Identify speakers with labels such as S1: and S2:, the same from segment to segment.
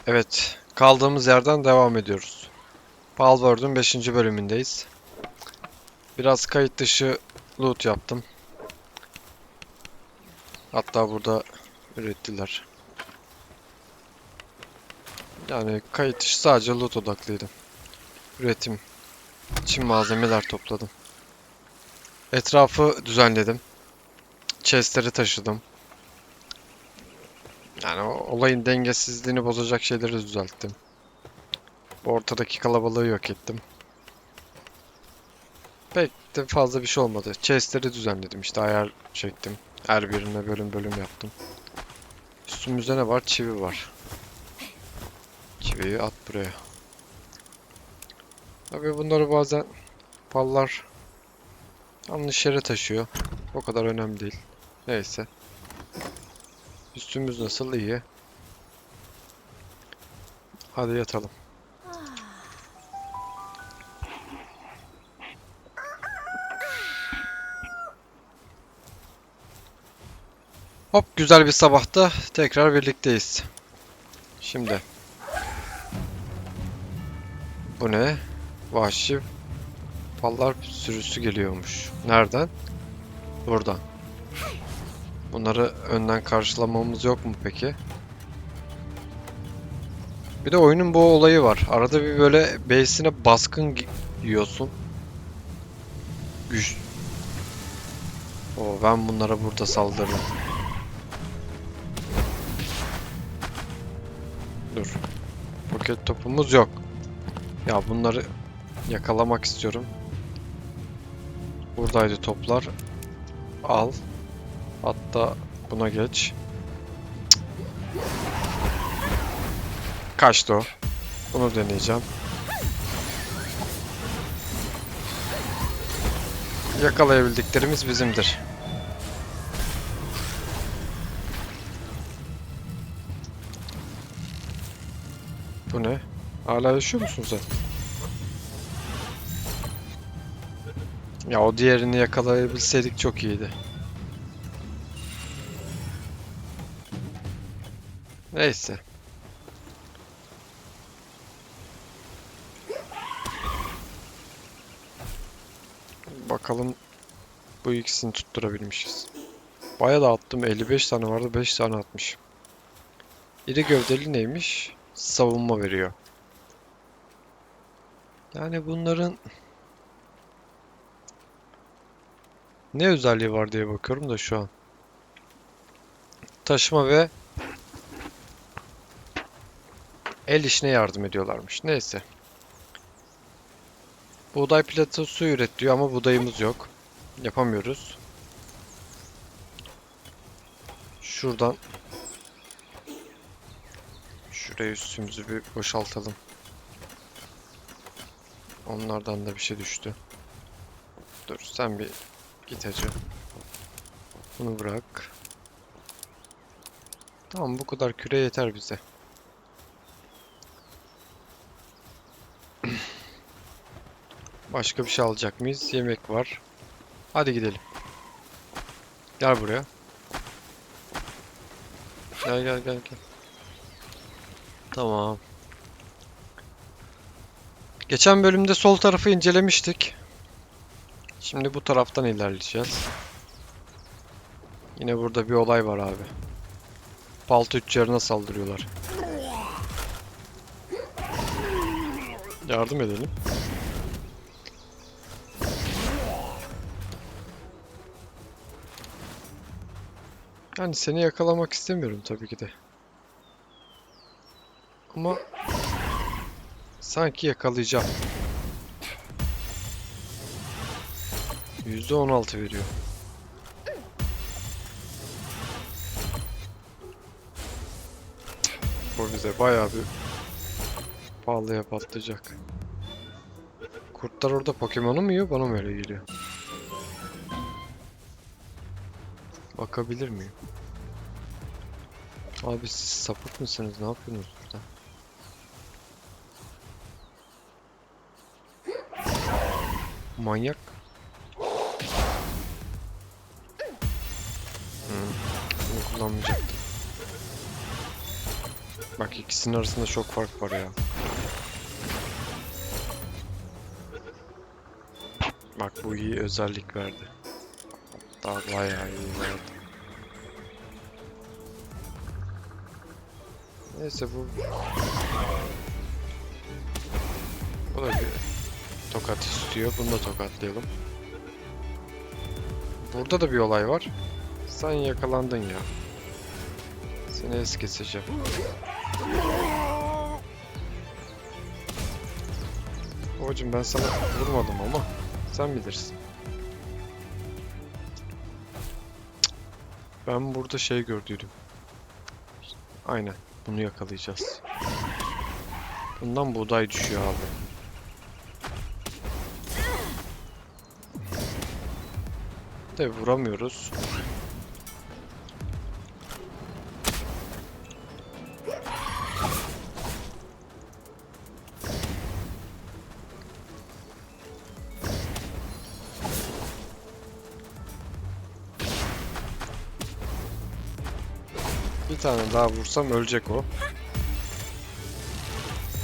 S1: Evet, kaldığımız yerden devam ediyoruz. Palworld'un 5. bölümündeyiz. Biraz kayıt dışı loot yaptım. Hatta burada ürettiler. Yani kayıt dışı sadece loot odaklıydı. Üretim için malzemeler topladım. Etrafı düzenledim. Chest'leri taşıdım. Yani olayın dengesizliğini bozacak şeyleri düzelttim. Bu ortadaki kalabalığı yok ettim. Pek de fazla bir şey olmadı. Chest'leri düzenledim, işte ayar çektim. Her birine bölüm bölüm yaptım. Üstümüzde ne var? Çivi var. Çiviyi at buraya. Tabii bunları bazen pallar yanlış yere taşıyor. O kadar önemli değil. Neyse. Üstümüz nasıl? İyi. Hadi yatalım. Hop, güzel bir sabahta tekrar birlikteyiz. Şimdi. Bu ne? Vahşi pallar sürüsü geliyormuş. Nereden? Buradan. Bunları önden karşılamamız yok mu peki? Bir de oyunun bu olayı var. Arada bir böyle base'ine baskın yiyorsun. Güç. Oo, ben bunlara burada saldırırım. Dur. Roket topumuz yok. Ya bunları yakalamak istiyorum. Buradaydı toplar. Al. Hatta buna geç. Kaçtı o. Bunu deneyeceğim. Yakalayabildiklerimiz bizimdir. Bu ne? Hala yaşıyor musun sen? Ya o diğerini yakalayabilseydik çok iyiydi. Neyse. Bakalım bu ikisini tutturabilmişiz. Bayağı da attım. 55 tane vardı. 5 tane atmış. İri gövdeli neymiş? Savunma veriyor. Yani bunların ne özelliği var diye bakıyorum da şu an. Taşıma ve el işine yardım ediyorlarmış. Neyse. Buğday platosu üret diyor ama buğdayımız yok. Yapamıyoruz. Şuradan şuraya üstümüzü bir boşaltalım. Onlardan da bir şey düştü. Dur sen bir git hacı. Bunu bırak. Tamam, bu kadar küre yeter bize. Başka bir şey alacak mıyız? Yemek var. Hadi gidelim. Gel buraya. Gel gel gel gel. Tamam. Geçen bölümde sol tarafı incelemiştik. Şimdi bu taraftan ilerleyeceğiz. Yine burada bir olay var abi. Pal tüccarına saldırıyorlar. Yardım edelim. Yani seni yakalamak istemiyorum tabii ki de. Ama sanki yakalayacağım. %16 veriyor. Bu bize bayağı bir pahalıya patlayacak. Kurtlar orada Pokemon'u mu yiyor, bana mı öyle geliyor? Bakabilir miyim? Abi siz sapık mısınız? Ne yapıyorsunuz burada? Manyak. Bunu kullanmayacaktım. Bak ikisinin arasında çok fark var ya. Bak bu iyi özellik verdi. Daha bayağı iyi verdi. Neyse bu da bir tokat istiyor. Bunu da tokatlayalım. Burada da bir olay var. Sen yakalandın ya. Seni es geçeceğim. Babacım ben sana vurmadım ama sen bilirsin. Ben burada şey gördüydüm. Aynen. Bunu yakalayacağız. Bundan buğday düşüyor abi. De vuramıyoruz. Bir tane daha vursam ölecek o.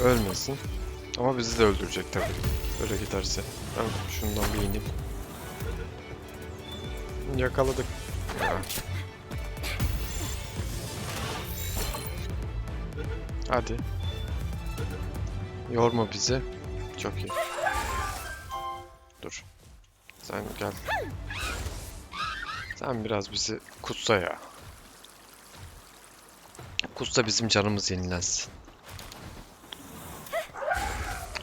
S1: Ölmesin. Ama bizi de öldürecek tabii. Öyle giderse. Ben şundan bir ineyim. Yakaladık. Ya. Hadi. Yorma bizi. Çok iyi. Dur. Sen gel. Sen biraz bizi kutsa ya. Kutsa bizim canımız yenilensin.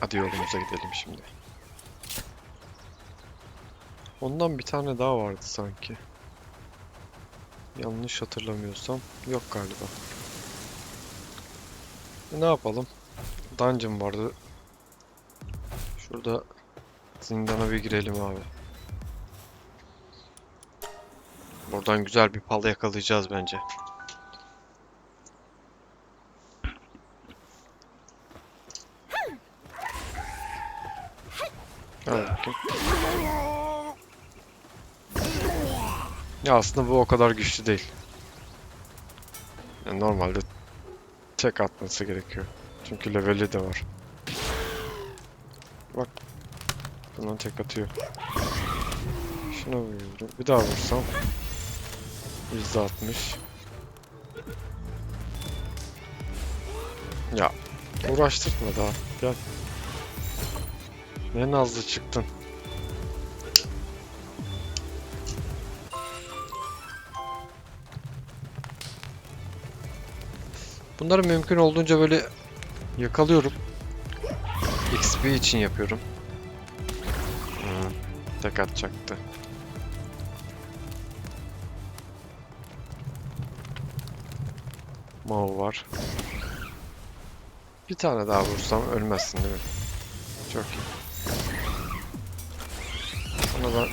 S1: Hadi yolumuza gidelim şimdi. Ondan bir tane daha vardı sanki. Yanlış hatırlamıyorsam. Yok galiba. Ne yapalım? Dungeon vardı. Şurada zindana bir girelim abi. Buradan güzel bir pal yakalayacağız bence. Hadi bakayım. Ya aslında bu o kadar güçlü değil. Yani normalde tek atması gerekiyor. Çünkü leveli de var. Bak. Bundan tek atıyor. Şuna vuruyorum. Bir daha vursam. %60. Ya. Uğraştırtma daha. Gel. Ne nazlı çıktın. Bunları mümkün olduğunca böyle yakalıyorum. XP için yapıyorum. Tek atacaktı. Mao var. Bir tane daha vursam ölmezsin değil mi? Çok iyi. Ona da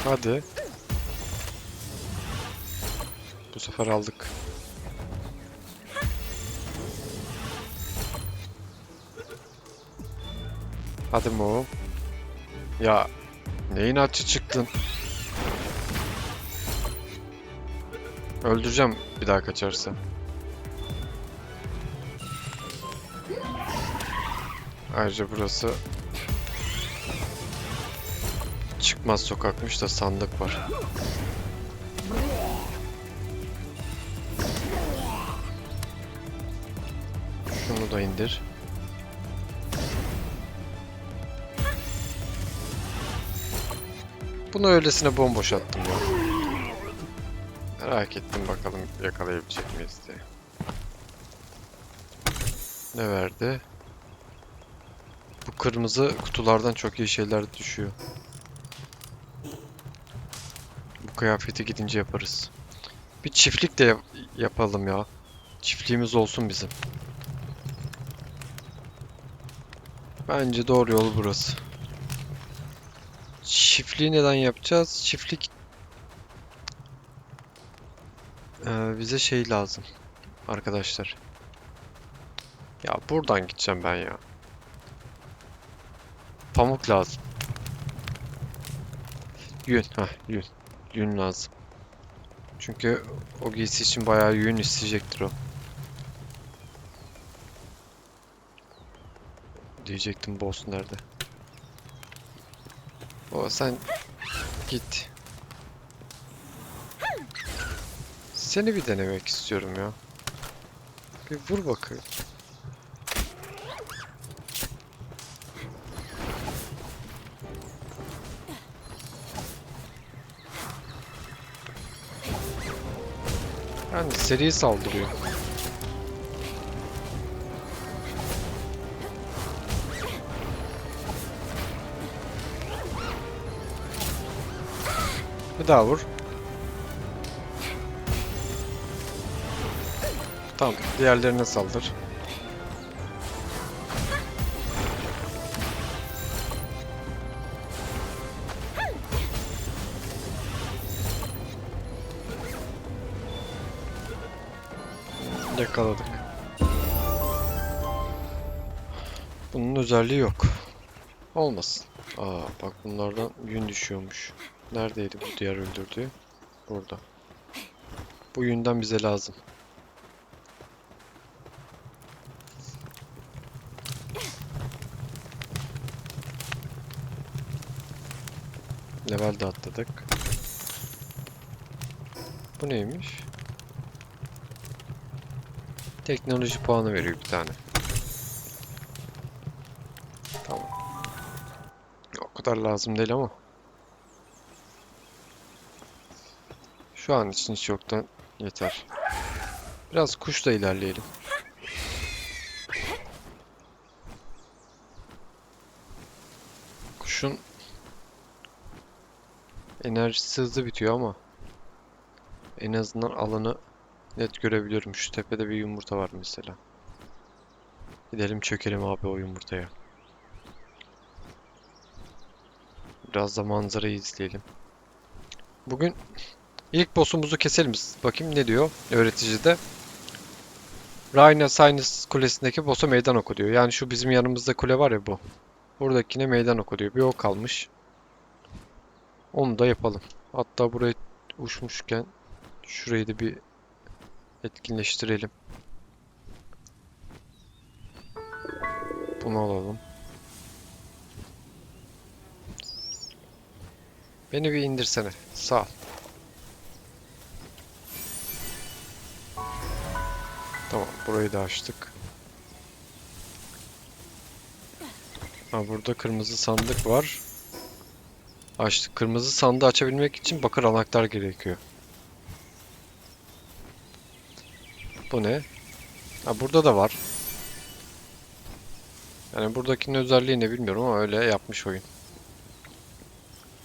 S1: hadi. Bu sefer aldık. Hadi Mo. Ya neyin açı çıktın? Öldüreceğim bir daha kaçarsa. Ayrıca burası çıkmaz sokakmış da sandık var. Şunu da indir. Bunu öylesine bomboş attım ya. Merak ettim bakalım yakalayabilecek miyiz diye. Ne verdi? Bu kırmızı kutulardan çok iyi şeyler düşüyor. Bu kıyafeti gidince yaparız. Bir çiftlik de yapalım ya. Çiftliğimiz olsun bizim. Bence doğru yol burası. Çiftliği neden yapacağız? Çiftlik bize şey lazım arkadaşlar. Ya buradan gideceğim ben ya. Pamuk lazım. Yün. Hah, yün. Yün lazım. Çünkü o giysi için bayağı yün isteyecektir o. Diyecektim boss nerede? O sen git. Seni bir denemek istiyorum ya. Bir vur bakayım. Yani seri saldırıyor. Bir daha vur. Tamam, diğerlerine saldır. Yakaladık. Bunun özelliği yok. Olmasın. Aa bak bunlardan yün düşüyormuş. Neredeydi bu diğer öldürdüğü? Burada. Bu yünden bize lazım. Level de atladık. Bu neymiş? Teknoloji puanı veriyor bir tane. Tamam. O kadar lazım değil ama. Şu an için hiç yoktan yeter. Biraz kuşla ilerleyelim. Kuşun enerjisi hızlı bitiyor ama en azından alanı net görebiliyorum. Şu tepede bir yumurta var mesela. Gidelim çökelim abi o yumurtaya. Biraz da manzarayı izleyelim. Bugün ilk boss'umuzu keselim. Bakayım ne diyor öğreticide. Rhina Sinus Kulesi'ndeki boss'a meydan oku diyor. Yani şu bizim yanımızda kule var ya bu. Buradakine meydan oku diyor. Bir o kalmış. Onu da yapalım. Hatta buraya uçmuşken şurayı da bir etkinleştirelim. Bunu alalım. Beni bir indirsene. Sağ ol. Tamam, burayı da açtık. Ha, burada kırmızı sandık var. Açtık. Kırmızı sandığı açabilmek için bakır anahtar gerekiyor. Bu ne? Ha, burada da var. Yani buradakinin özelliği ne bilmiyorum ama öyle yapmış oyun.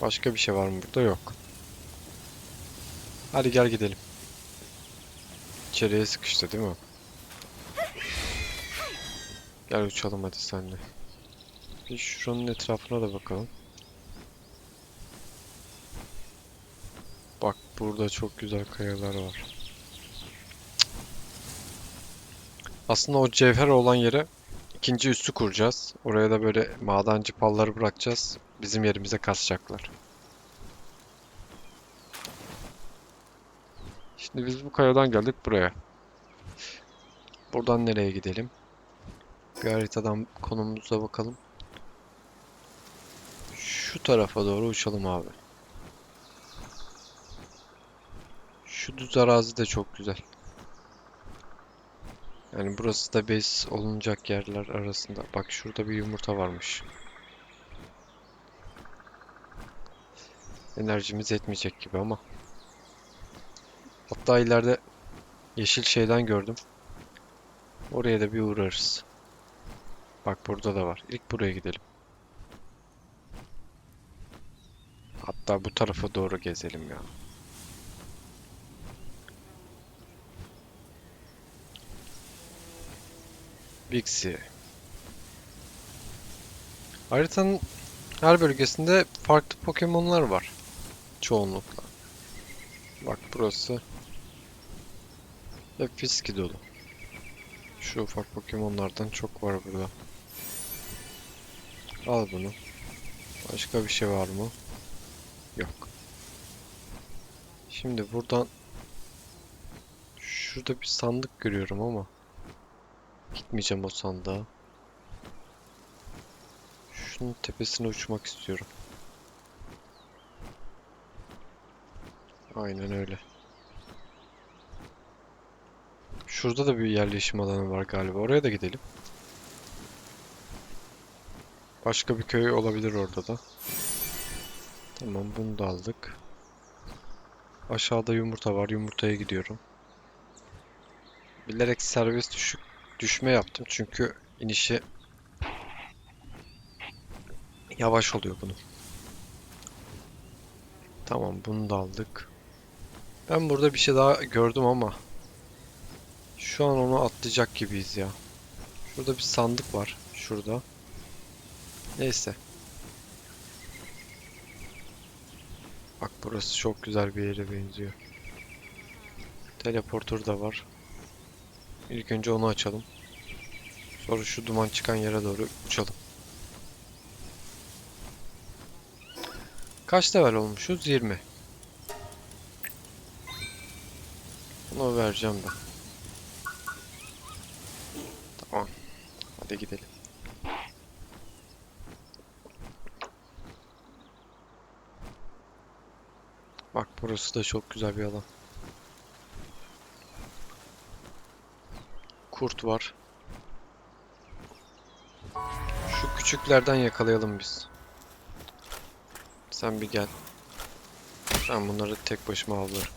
S1: Başka bir şey var mı burada? Yok. Hadi gel gidelim. İçeriye sıkıştı değil mi? Gel uçalım hadi senle. Bir şuranın etrafına da bakalım. Bak burada çok güzel kayalar var. Aslında o cevher olan yere ikinci üssü kuracağız. Oraya da böyle madenci palları bırakacağız. Bizim yerimize kasacaklar. Şimdi biz bu kayadan geldik buraya. Buradan nereye gidelim? Bir haritadan konumumuza bakalım. Şu tarafa doğru uçalım abi. Şu düz arazi de çok güzel. Yani burası da base olunacak yerler arasında. Bak şurada bir yumurta varmış. Enerjimiz yetmeyecek gibi ama. Hatta ileride yeşil şeyden gördüm. Oraya da bir uğrarız. Bak burada da var. İlk buraya gidelim. Hatta bu tarafa doğru gezelim ya. Bixi. Haritanın her bölgesinde farklı Pokemon'lar var. Çoğunlukla. Bak burası hep fiski dolu. Şu ufak Pokemon'lardan çok var burada. Al bunu. Başka bir şey var mı? Yok. Şimdi buradan şurada bir sandık görüyorum ama gitmeyeceğim o sandığa. Şunun tepesine uçmak istiyorum. Aynen öyle. Şurada da bir yerleşim alanı var galiba. Oraya da gidelim. Başka bir köy olabilir orada da. Tamam, bunu da aldık. Aşağıda yumurta var. Yumurtaya gidiyorum. Bilerek düşme yaptım çünkü inişi yavaş oluyor bunun. Tamam, bunu da aldık. Ben burada bir şey daha gördüm ama şu an onu atlayacak gibiyiz ya. Şurada bir sandık var. Şurada. Neyse. Bak, burası çok güzel bir yere benziyor. Teleporter da var. İlk önce onu açalım. Sonra şu duman çıkan yere doğru uçalım. Kaç level olmuşuz? 20. Bunu vereceğim ben. Tamam. Hadi gidelim. Bak, burası da çok güzel bir alan. Kurt var. Şu küçüklerden yakalayalım biz. Sen bir gel. Ben bunları tek başıma avlarım.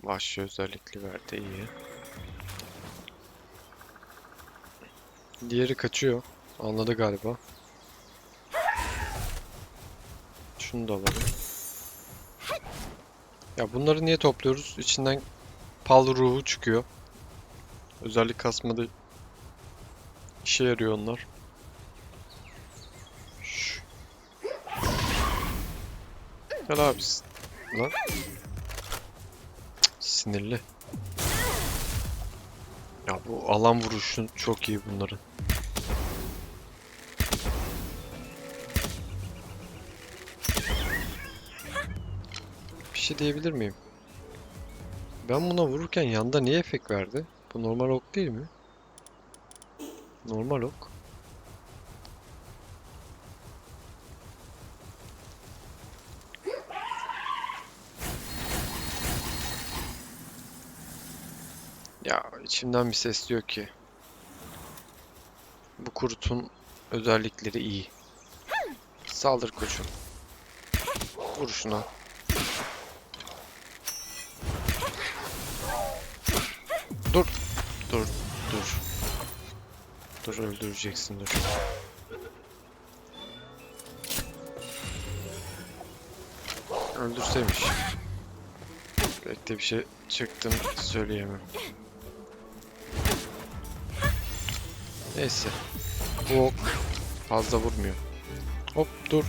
S1: Vahşi özellikli verdi, iyi. Diğeri kaçıyor. Anladı galiba. Şunu da alalım. Ya bunları niye topluyoruz? İçinden pal ruhu çıkıyor. Özellik kasmada işe yarıyor onlar. Şş. Gel abi. Lan. Sinirli. Ya bu alan vuruşun çok iyi bunların. Bir şey diyebilir miyim? Ben buna vururken yanda niye efekt verdi? Bu normal ok değil mi? Normal ok. Ya içimden bir ses diyor ki bu kurutun özellikleri iyi. Saldır koçum. Vur şuna. Dur. Dur. Dur. Dur, öldüreceksin, dur. Öldürseymiş. Bekle, bir şey çıktım söyleyemem. Neyse. Bu ok fazla vurmuyor. Hop, dur.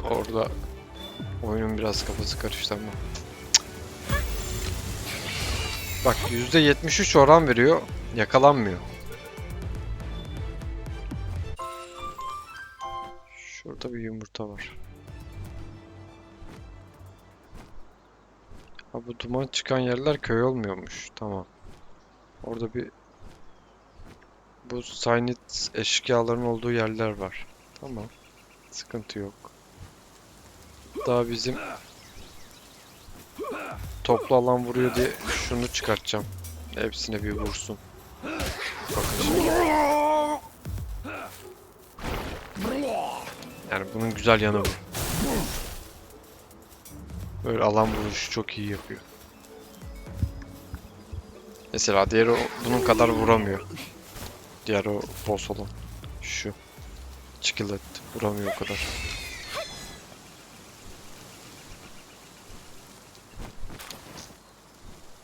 S1: Orada oyunun biraz kafası karıştı ama. Bak, %73 oran veriyor. Yakalanmıyor. Şurada bir yumurta var. Ha, bu duman çıkan yerler köy olmuyormuş. Tamam. Orada bir bu Cyanid eşkıyaların olduğu yerler var. Tamam. Sıkıntı yok. Daha bizim toplu alan vuruyor diye şunu çıkartacağım. Hepsine bir vursun. Bakın şimdi. Yani bunun güzel yanı bu. Böyle alan vuruşu çok iyi yapıyor. Mesela diğeri bunun kadar vuramıyor. Diğer o boss olan. Şu. Skillet vuramıyor o kadar.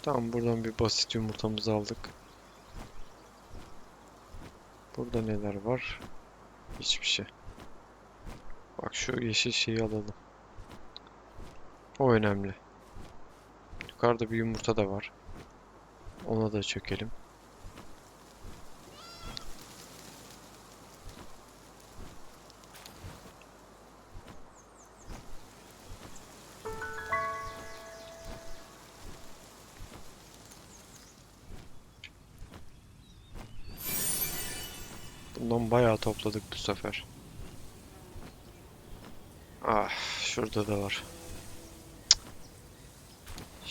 S1: Tamam, buradan bir basit yumurtamızı aldık. Burada neler var? Hiçbir şey. Bak, şu yeşil şeyi alalım. O önemli. yukarıda bir yumurta da var. Ona da çökelim. Bundan bayağı topladık bu sefer. Ah, şurada da var.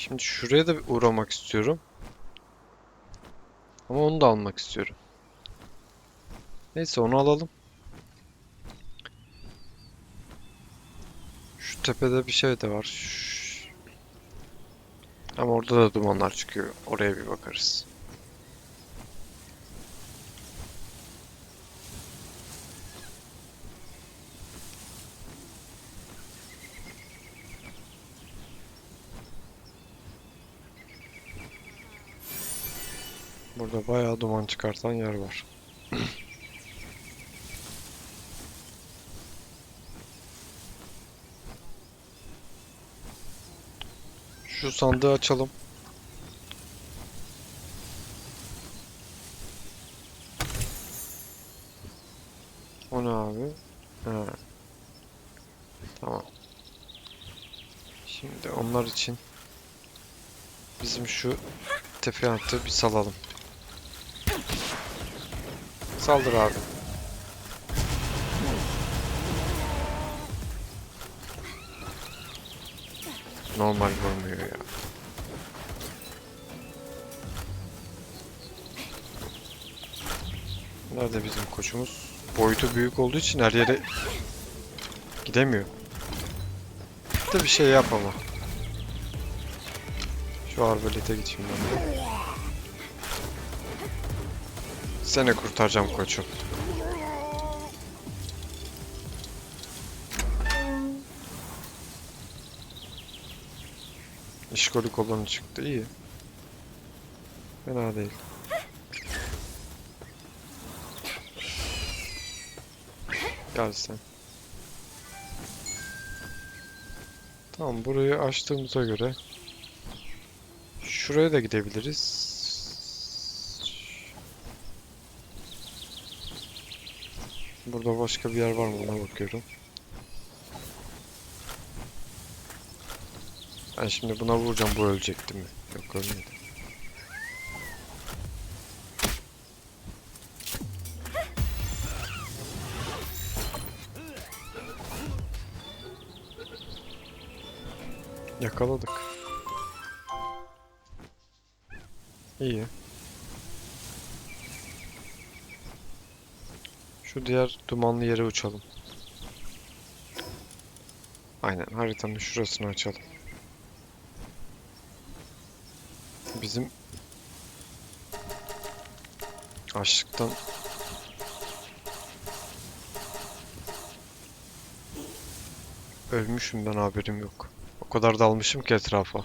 S1: Şimdi şuraya da bir uğramak istiyorum. Ama onu da almak istiyorum. Neyse onu alalım. Şu tepede bir şey de var. Ama orada da dumanlar çıkıyor. Oraya bir bakarız. Burada bayağı duman çıkartan yer var. Şu sandığı açalım. O ne abi? Ha, tamam. Şimdi onlar için bizim şu tepe hattı bir salalım. Saldır abi. Normal vurmuyor ya. Nerede bizim koçumuz? Boyutu büyük olduğu için her yere gidemiyor. Da bir şey yap ama. Şu arbalete geçeyim ben de. Seni kurtaracağım koçum. İşkolik olanı çıktı, iyi. Fena değil. Gel sen. Tamam, burayı açtığımıza göre şuraya da gidebiliriz. Burada başka bir yer var mı ona bakıyorum. Ben şimdi buna vuracağım, bu ölecek değil mi? Yok, ölmedi. Yakaladık. İyi. Şu diğer dumanlı yere uçalım. Aynen, haritanın şurasını açalım. Bizim açlıktan ölmüşüm, ben haberim yok. O kadar dalmışım ki etrafa.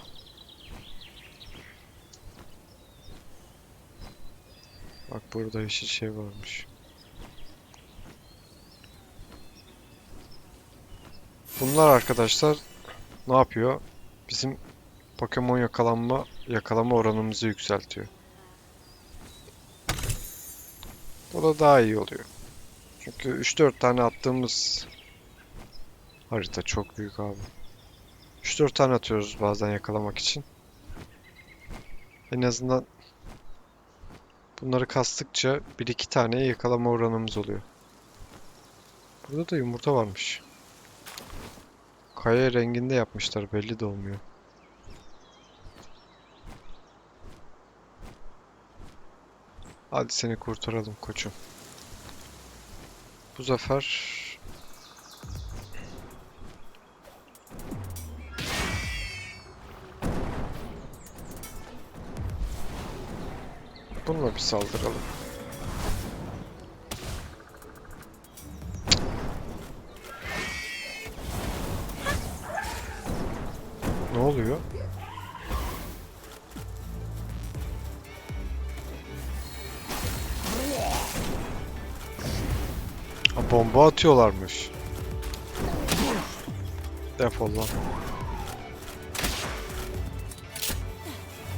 S1: Bak, burada yeşil şey varmış. Bunlar arkadaşlar ne yapıyor? Bizim Pokemon yakalama oranımızı yükseltiyor. Bu da daha iyi oluyor. Çünkü 3-4 tane attığımız harita çok büyük abi. 3-4 tane atıyoruz bazen yakalamak için. En azından bunları kastıkça 1-2 taneye yakalama oranımız oluyor. Burada da yumurta varmış. Kaya renginde yapmışlar, belli de olmuyor. Hadi seni kurtaralım koçum. Bu sefer bununla bir saldıralım. Ne oluyor? Ha, bomba atıyorlarmış. Defol lan.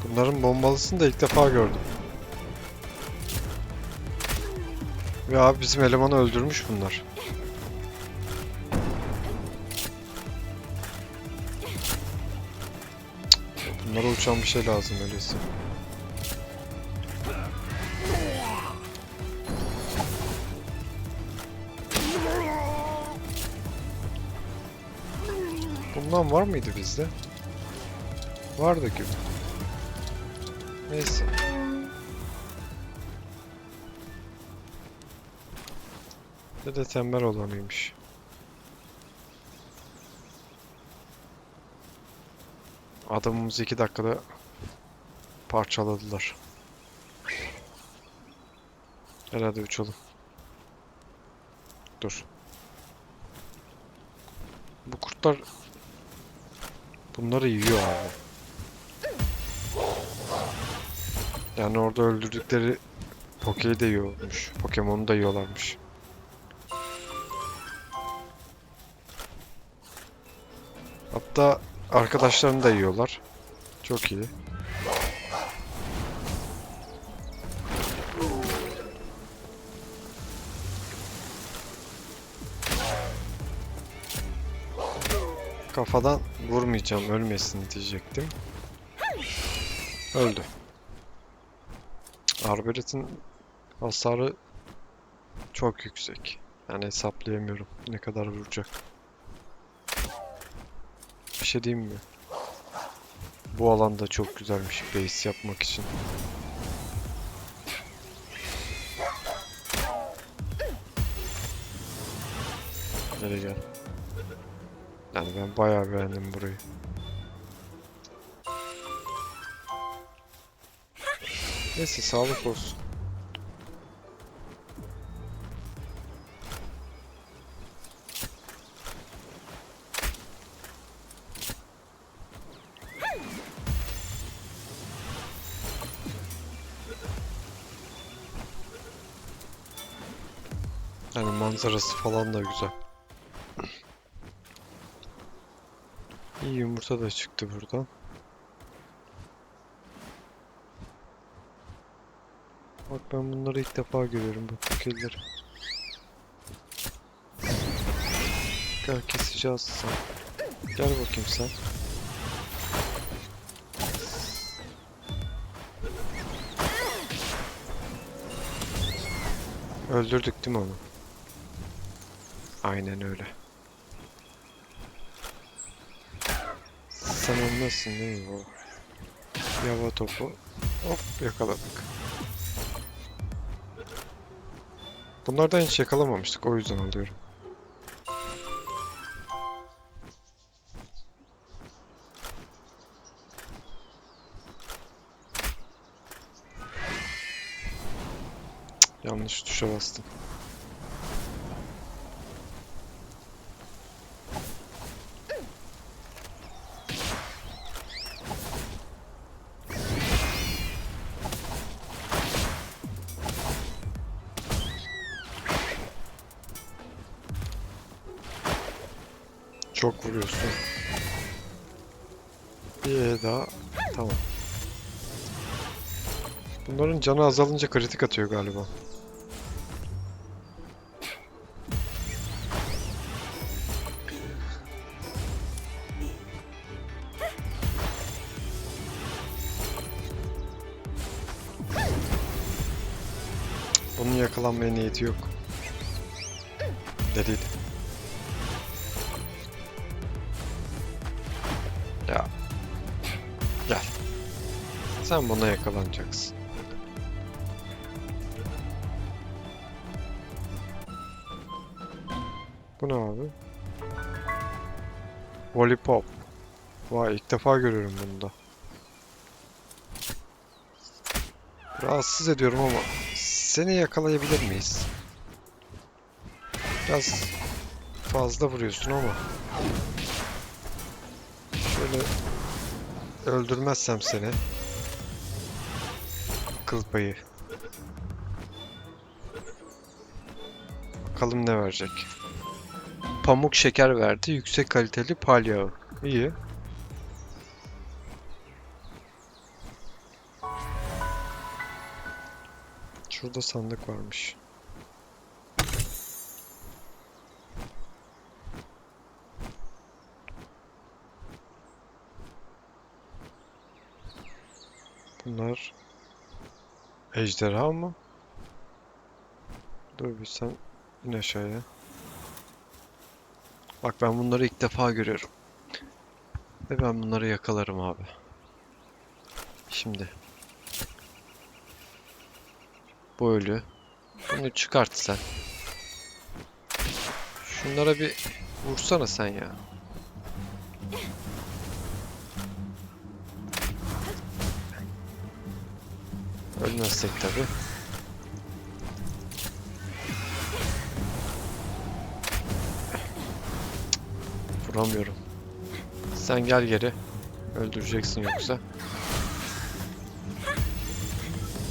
S1: Bunların bombalısını da ilk defa gördüm. Ve abi bizim elemanı öldürmüş bunlar. Bunlara uçan bir şey lazım öyleyse. Bundan var mıydı bizde? Vardı gibi. Neyse. Ya da tembel olanıymış. Adamımızı 2 dakikada parçaladılar. Herhalde uçalım. Dur. Bu kurtlar bunları yiyor abi. Yani orada öldürdükleri Poke'yi de yiyormuş. Pokemon'u da yiyorlarmış. Hatta arkadaşlarını da yiyorlar. Çok iyi. Kafadan vurmayacağım, ölmesin diyecektim. Öldü. Arbalet'in hasarı çok yüksek. Yani hesaplayamıyorum ne kadar vuracak. Bir şey diyeyim mi? Bu alanda çok güzelmiş base yapmak için. Gel gel. Yani ben bayağı beğendim burayı. Neyse sağlık olsun. Yani manzarası falan da güzel. İyi yumurta da çıktı buradan. Bak ben bunları ilk defa görüyorum bu pokeleri. Gel keseceğiz sen. Gel bakayım sen. Öldürdük değil mi onu? Aynen öyle. Sen olmazsın değil mi o? Yava topu. Hop yakaladık. Bunlardan hiç yakalamamıştık o yüzden alıyorum. Yanlış tuşa bastım. Çok vuruyorsun. Bir daha. Tamam. Bunların canı azalınca kritik atıyor galiba. Bunun yakalanmaya niyeti yok. Deliydi. Ya. Gel. Sen buna yakalanacaksın. Bu ne abi? Lollipop. Vay ilk defa görüyorum bunu da. Rahatsız ediyorum ama seni yakalayabilir miyiz? Biraz fazla vuruyorsun ama. Şöyle öldürmezsem seni. Kıl payı. Bakalım ne verecek. Pamuk şeker verdi. Yüksek kaliteli palyağı. İyi. Şurada sandık varmış. Bunlar ejderha mı? Dur bir sen in aşağıya. Bak ben bunları ilk defa görüyorum. Ve ben bunları yakalarım abi. Şimdi. Bu ölü. Bunu çıkart sen. Şunlara bir vursana sen ya. Ölmezsek tabi. Vuramıyorum. Sen gel geri. Öldüreceksin yoksa.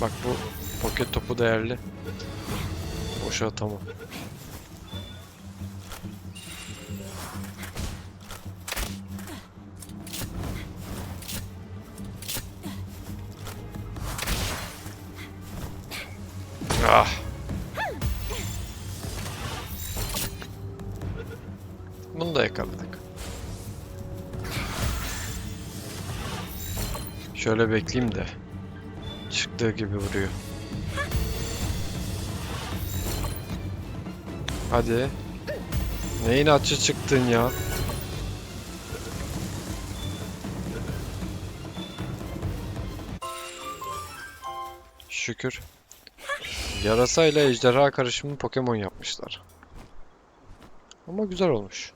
S1: Bak bu poket topu değerli. Boşa atamam. Ah. Bunu da yakaladık. Şöyle bekleyeyim de. Çıktığı gibi vuruyor. Hadi. Ne inatçı çıktın ya. Şükür. Yarasa ile ejderha karışımı Pokemon yapmışlar. Ama güzel olmuş.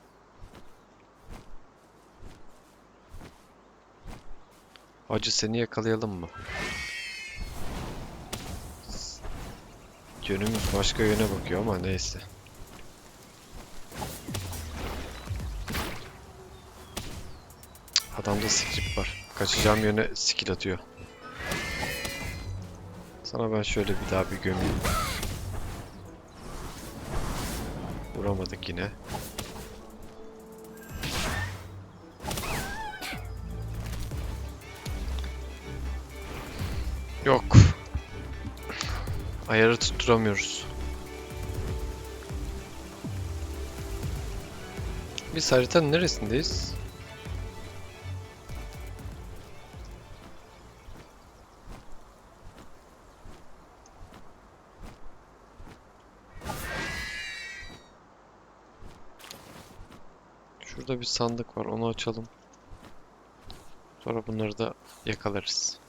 S1: Hacı seni yakalayalım mı? Yönümüz başka yöne bakıyor ama neyse. Adamda script var. Kaçacağım yöne skill atıyor. Sana ben şöyle bir daha bir gömeyim. Vuramadık yine. Yok. Ayarı tutturamıyoruz. Biz haritanın neresindeyiz? Şurada bir sandık var. Onu açalım. Sonra bunları da yakalarız.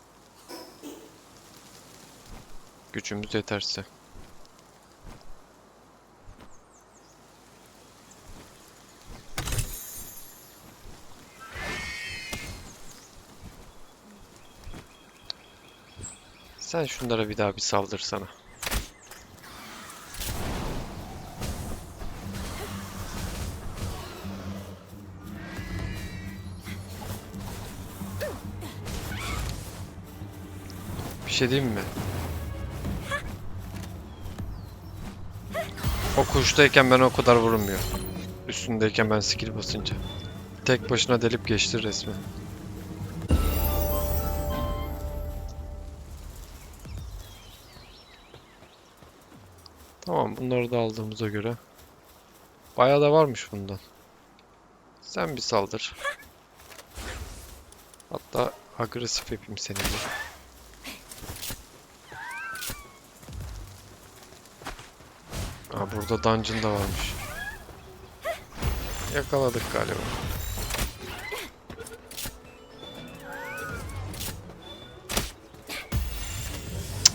S1: Gücümüz yeterse. Sen şunlara bir daha bir saldırsana. Bir şey diyeyim mi? O kuştayken ben o kadar vurulmuyor. Üstündeyken ben skill basınca. Tek başına delip geçti resmi. Tamam bunları da aldığımıza göre. Bayağı da varmış bundan. Sen bir saldır. Hatta agresif yapayım seninle. Aa, burada dungeon da varmış. Yakaladık galiba.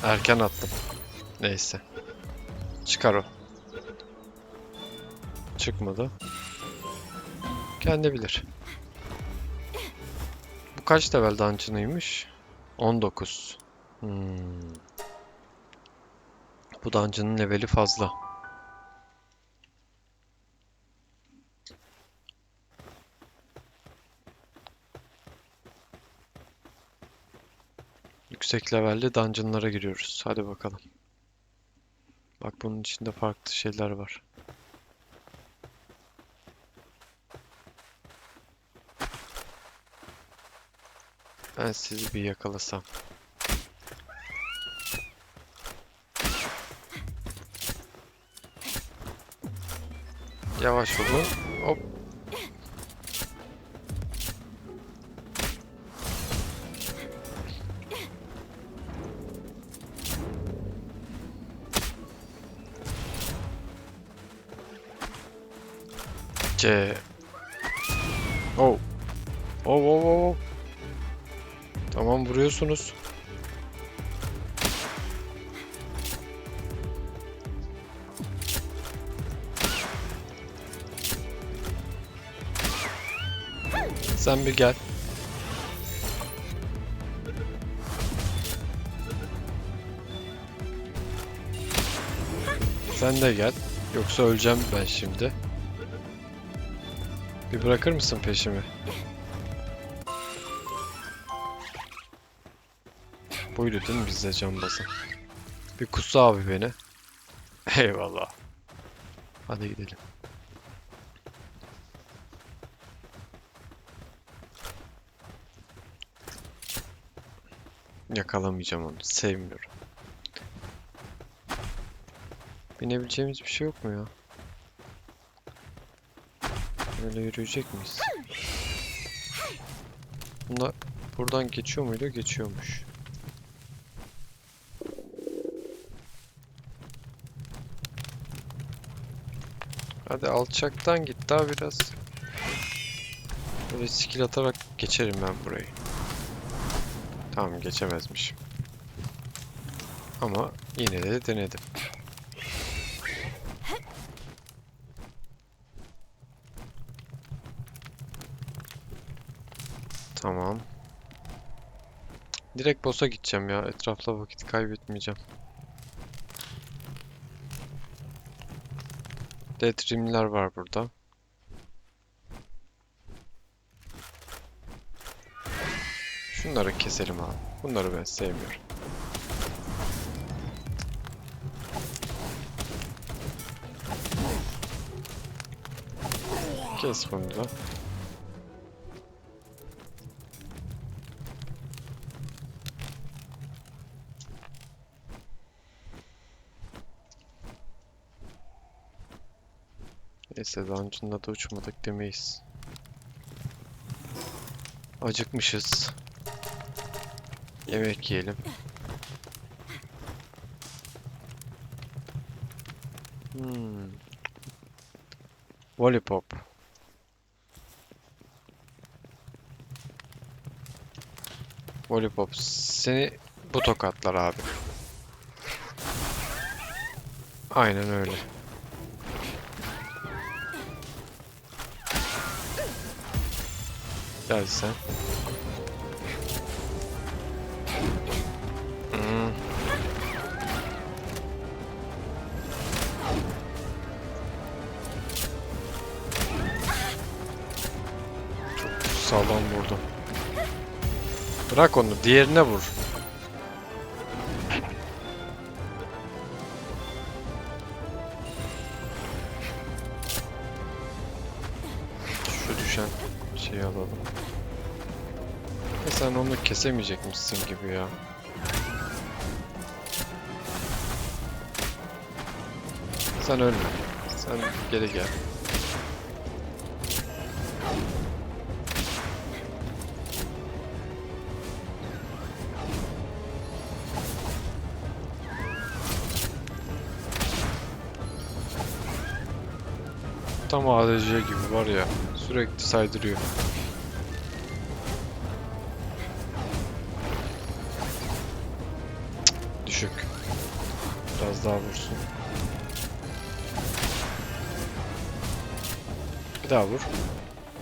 S1: Erken attım. Neyse. Çıkar o. Çıkmadı. Kendi bilir. Bu kaç level dungeon'ıymış? 19. Bu dungeon'ın leveli fazla. Yüksek levelli dungeon'lara giriyoruz. Hadi bakalım. Bak bunun içinde farklı şeyler var. Ben sizi bir yakalasam. Yavaş olun. Hop. C. Oh. Oh, oh, oh. Tamam, vuruyorsunuz. Sen bir gel. Sen de gel. Yoksa öleceğim ben şimdi. Bir bırakır mısın peşimi? Buydu değil mi bizde cambazı? Bir kusu abi beni. Eyvallah. Hadi gidelim. Yakalamayacağım onu. Sevmiyorum. Binebileceğimiz bir şey yok mu ya? Böyle yürüyecek miyiz? Bunlar buradan geçiyor muydu? Geçiyormuş. Hadi alçaktan git daha biraz. Böyle skill atarak geçerim ben burayı. Tamam, geçemezmişim. Ama yine de denedim. Tamam. Direkt boss'a gideceğim ya. Etrafla vakit kaybetmeyeceğim. Death Rim'ler var burada. Şunları keselim abi. Bunları ben sevmiyorum. Kes bunu da. Neyse, dungeon'da da uçmadık demeyiz. Acıkmışız. Yemek yiyelim. Lollipop. Lollipop. Seni bu tokatlar abi. Aynen öyle. Gel sen. Hmm. Çok sağlam vurdum. Bırak onu, diğerine vur. Şu düşen şeyi alalım. Sen onu kesemeyecekmişsin gibi ya. Sen ölme. Sen geri gel. Tam ADC gibi var ya. Sürekli saydırıyor. Düşük. Biraz daha vursun. Bir daha vur.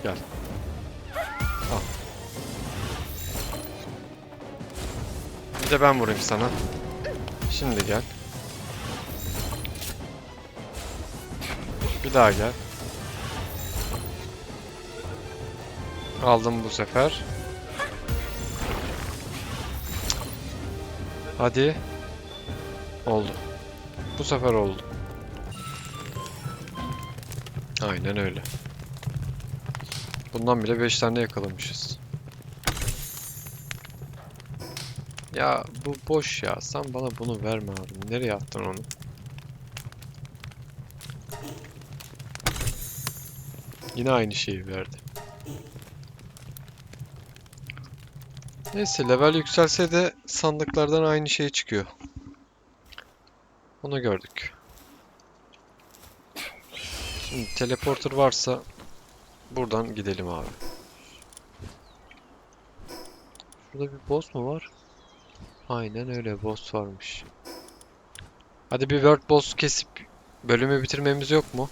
S1: Gel. Al. Bir de ben vurayım sana. Şimdi gel. Bir daha gel. Aldım bu sefer. Hadi. Oldu. Bu sefer oldu. Aynen öyle. Bundan bile 5 tane yakalamışız. Ya bu boş ya. Sen bana bunu verme abi. Nereye attın onu? Yine aynı şeyi verdi. Neyse, level yükselse de sandıklardan aynı şey çıkıyor. Onu gördük. Şimdi teleporter varsa buradan gidelim abi. Şurada bir boss mu var? Aynen öyle, boss varmış. Hadi bir world boss kesip bölümü bitirmemiz yok mu?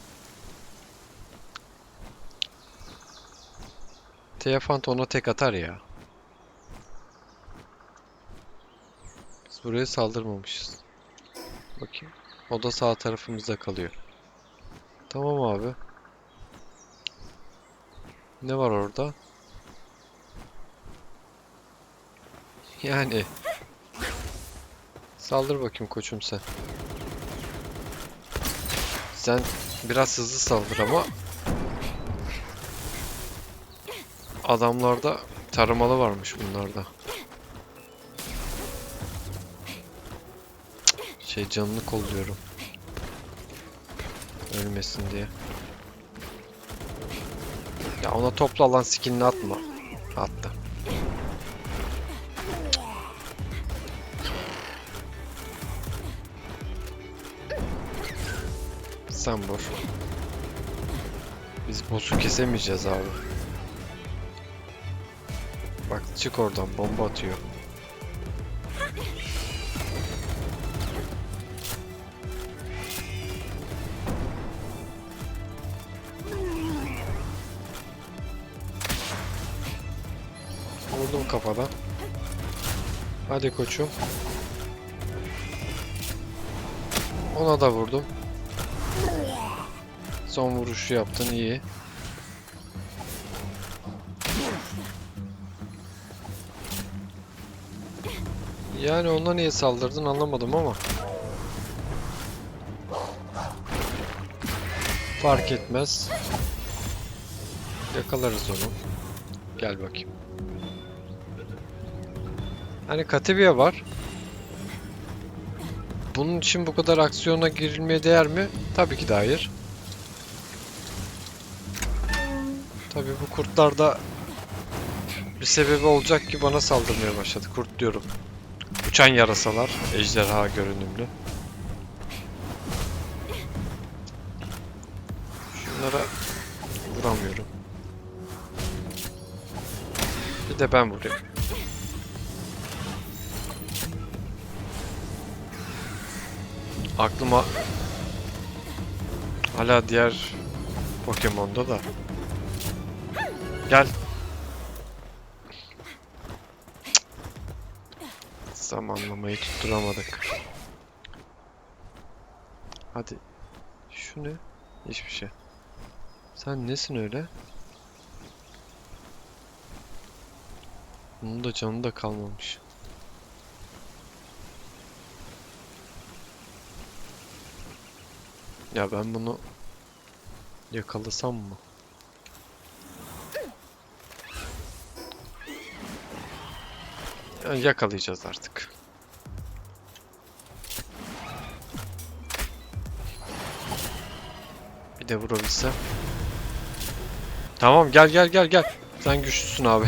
S1: Teafant ona tek atar ya. Biz buraya saldırmamışız. Bakayım. O da sağ tarafımızda kalıyor. Tamam abi. Ne var orada? Yani. Saldır bakayım koçum sen. Sen biraz hızlı saldır ama adamlarda tarımalı varmış bunlarda. Canını kolluyorum. Ölmesin diye. Ya ona topla lan, skinini atma. Attı. Sen vur. Biz boss'u kesemeyeceğiz abi. Bak çık oradan, bomba atıyor. Vurdum kafadan. Hadi koçum. Ona da vurdum. Son vuruşu yaptın, iyi. Yani ona niye saldırdın anlamadım ama. Fark etmez. Yakalarız onu. Gel bakayım. Hani Katibia var. Bunun için bu kadar aksiyona girilmeye değer mi? Tabii ki de hayır. Tabii bu kurtlar da bir sebebi olacak ki bana saldırmaya başladı. Kurt diyorum. Uçan yarasalar, ejderha görünümlü. Şunlara vuramıyorum. Bir de ben vurayım. Aklıma hala diğer Pokemon'da da. Gel. Zamanlamayı tutturamadık. Hadi. Şu ne? Hiçbir şey. Sen nesin öyle? Bunun da canı da kalmamış. Ya ben bunu yakalasam mı? Yani yakalayacağız artık. Bir de vurabilsem. Tamam, gel gel gel gel. Sen güçlüsün abi.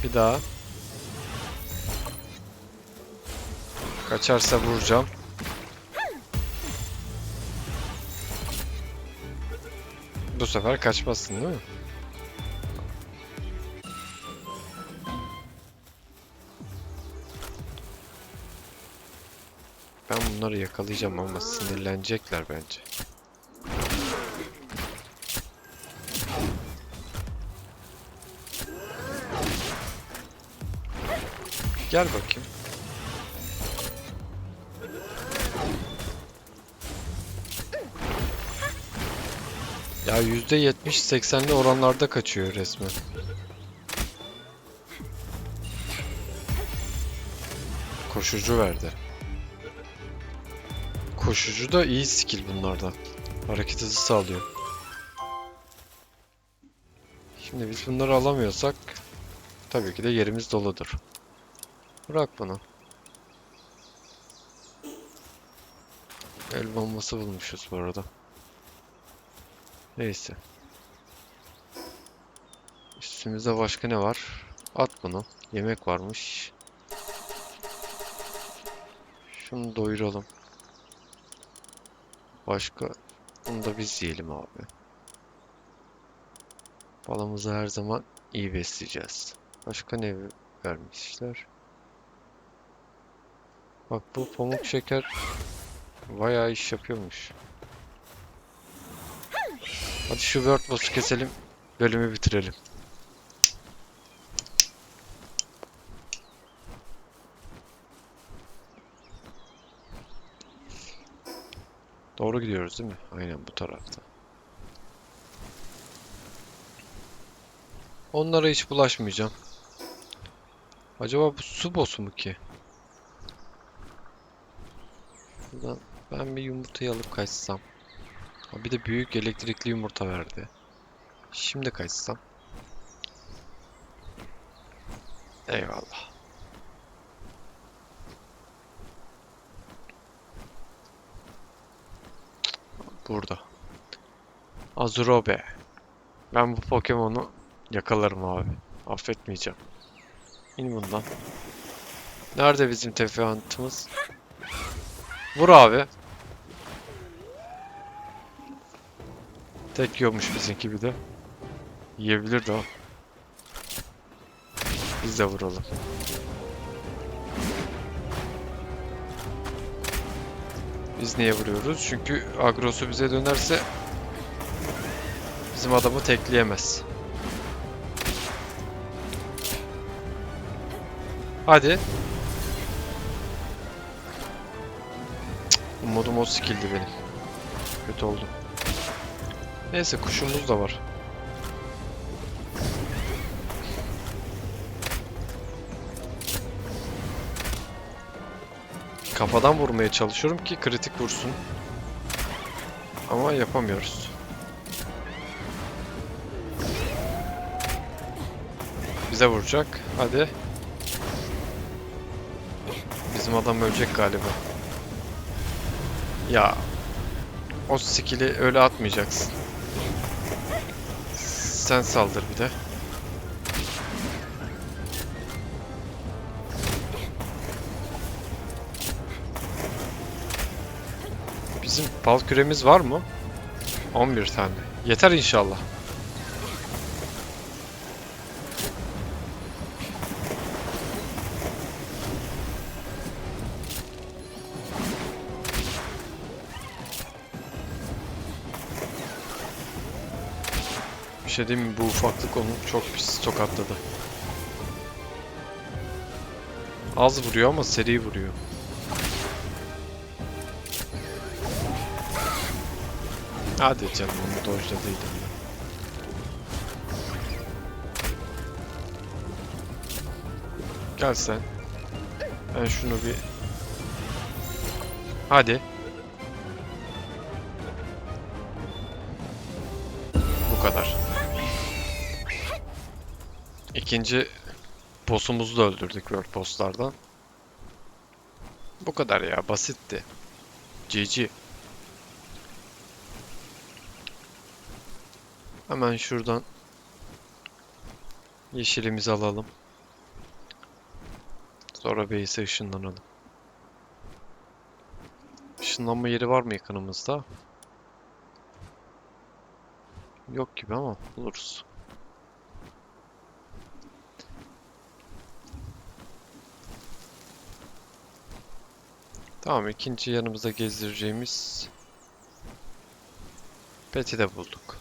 S1: Bir daha. Kaçarsa vuracağım. Bu sefer kaçmazsın değil mi? Ben bunları yakalayacağım ama sinirlenecekler bence. Gel bakayım. Ya %70-80'li oranlarda kaçıyor resmen. Koşucu verdi. Koşucu da iyi skill bunlardan. Hareket hızı sağlıyor. Şimdi biz bunları alamıyorsak tabii ki de yerimiz doludur. Bırak bunu. El bombası bulmuşuz bu arada. Neyse. Üstümüzde başka ne var? At bunu. Yemek varmış. Şunu doyuralım. Başka? Bunu da biz yiyelim abi. Balımızı her zaman iyi besleyeceğiz. Başka ne vermişler? Bak bu pamuk şeker bayağı iş yapıyormuş. Hadi şu World Boss'u keselim. Bölümü bitirelim. Doğru gidiyoruz değil mi? Aynen bu tarafta. Onlara hiç bulaşmayacağım. Acaba bu su boss'u mu ki? Buradan ben bir yumurtayı alıp kaçsam. Ha, bir de büyük elektrikli yumurta verdi. Şimdi kaçsam. Eyvallah. Burada. Azurobe. Ben bu Pokemon'u yakalarım abi. Affetmeyeceğim. İn bundan. Nerede bizim teferruatımız? Vur abi. Tek yiyormuş bizimki bir de. Yiyebilirdi o. Biz de vuralım. Biz niye vuruyoruz? Çünkü agrosu bize dönerse bizim adamı tekleyemez. Hadi. Umudum o skill'di benim. Kötü oldu. Neyse kuşumuz da var. Kafadan vurmaya çalışıyorum ki kritik vursun. Ama yapamıyoruz. Bize vuracak. Hadi. Bizim adam ölecek galiba. Ya. O skill'i öyle atmayacaksın. Sen saldır bir de. Bizim bal küremiz var mı? 11 tane. Yeter inşallah. Bir şey diyeyim mi? Bu ufaklık onu çok pis tokatladı. Az vuruyor ama seri vuruyor. Hadi canım onu dojladıydım. Gel sen. Ben şunu bir... Hadi. Bu kadar. İkinci boss'umuzu da öldürdük World Boss'lardan. Bu kadar ya, basitti. GG. Hemen şuradan yeşilimizi alalım. Sonra base'e ışınlanalım. Işınlanma yeri var mı yakınımızda? Yok gibi ama buluruz. Tamam, ikinci yanımızda gezdireceğimiz Pet'i de bulduk.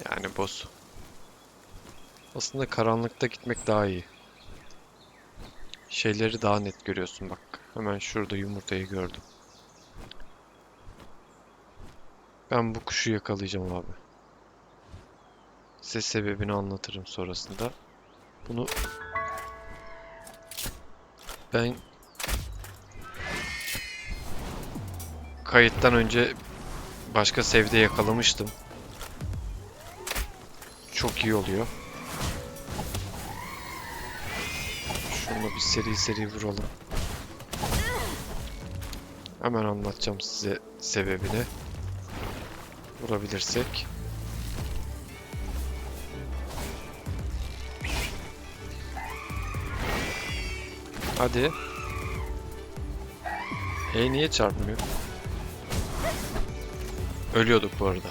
S1: Yani boss'u. Aslında karanlıkta gitmek daha iyi. Şeyleri daha net görüyorsun bak. Hemen şurada yumurtayı gördüm. Ben bu kuşu yakalayacağım abi. Size sebebini anlatırım sonrasında. Bunu ben kayıttan önce başka save'de yakalamıştım. Çok iyi oluyor. Şunu bir seri seri vuralım. Hemen anlatacağım size sebebini. Vurabilirsek. Hadi. Niye çarpmıyor? Ölüyorduk bu arada.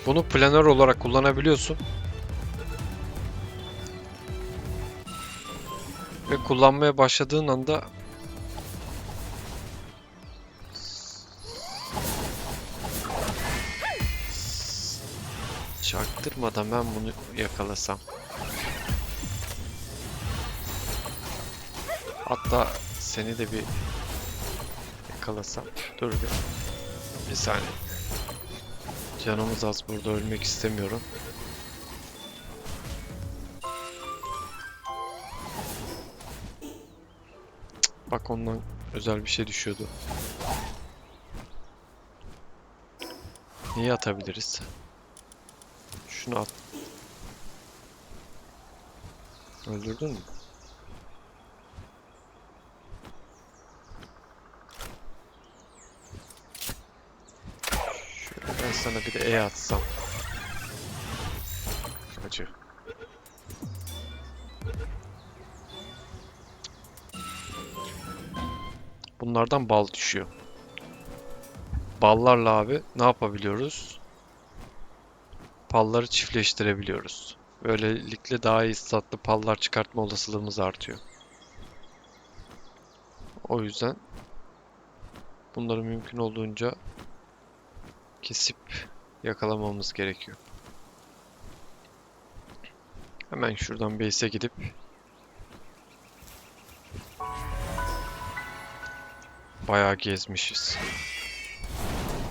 S1: Bunu planör olarak kullanabiliyorsun. Ve kullanmaya başladığın anda çaktırmadan ben bunu yakalasam. Hatta seni de bir yakalasam. Dur bir saniye. Canımız az, burada ölmek istemiyorum. Bak ondan özel bir şey düşüyordu. Neyi atabiliriz? Şunu at. Öldürdün mü? Şöyle ben sana bir de atsam. Acı. Bunlardan bal düşüyor. Ballarla abi ne yapabiliyoruz? Palları çiftleştirebiliyoruz. Böylelikle daha iyi statlı pallar çıkartma olasılığımız artıyor. O yüzden bunları mümkün olduğunca kesip yakalamamız gerekiyor. Hemen şuradan base'e gidip bayağı gezmişiz.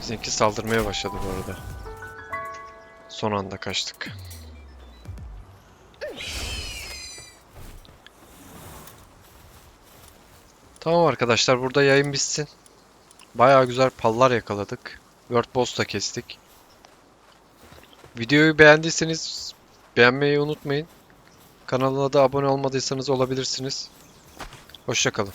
S1: Bizimki saldırmaya başladı bu arada. Son anda kaçtık. Tamam arkadaşlar, burada yayın bitsin. Bayağı güzel pallar yakaladık. World Boss da kestik. Videoyu beğendiyseniz beğenmeyi unutmayın. Kanala da abone olmadıysanız olabilirsiniz. Hoşça kalın.